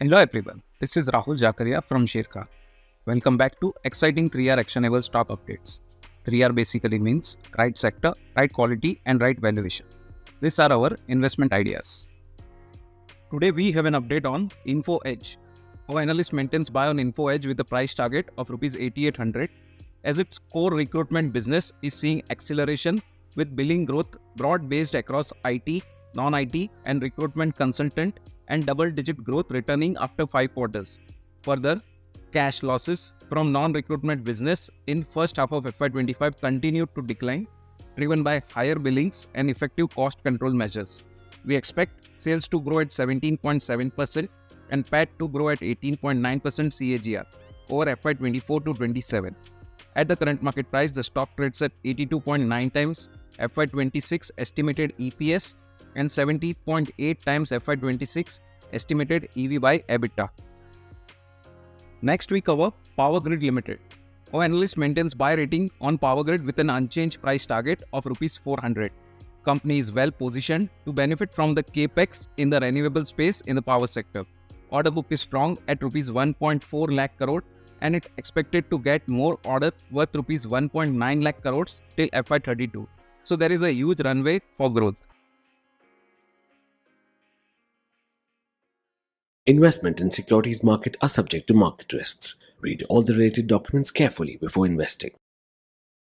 Hello everyone, this is Rahul Jakaria from Sharekhan. Welcome back to exciting 3R actionable stock updates. 3R basically means right sector, right quality and right valuation. These are our investment ideas. Today we have an update on Info Edge. Our analyst maintains buy on Info Edge with a price target of Rs 8800 as its core recruitment business is seeing acceleration with billing growth broad-based across IT, non-IT and recruitment consultant and double-digit growth returning after 5 quarters. Further, cash losses from non-recruitment business in first half of FY25 continued to decline, driven by higher billings and effective cost control measures. We expect sales to grow at 17.7% and PAT to grow at 18.9% CAGR over FY24 to 27. At the current market price, the stock trades at 82.9 times FY26 estimated EPS and 70.8 times FY26 estimated EV by EBITDA. Next we cover Power Grid Limited. Our analyst maintains buy rating on Power Grid with an unchanged price target of Rs 400. Company is well positioned to benefit from the capex in the renewable space in the power sector. Order book is strong at Rs 1.4 lakh crore and it expected to get more order worth Rs 1.9 lakh crores till FY32. So there is a huge runway for growth. Investment in securities market are subject to market risks. Read all the related documents carefully before investing.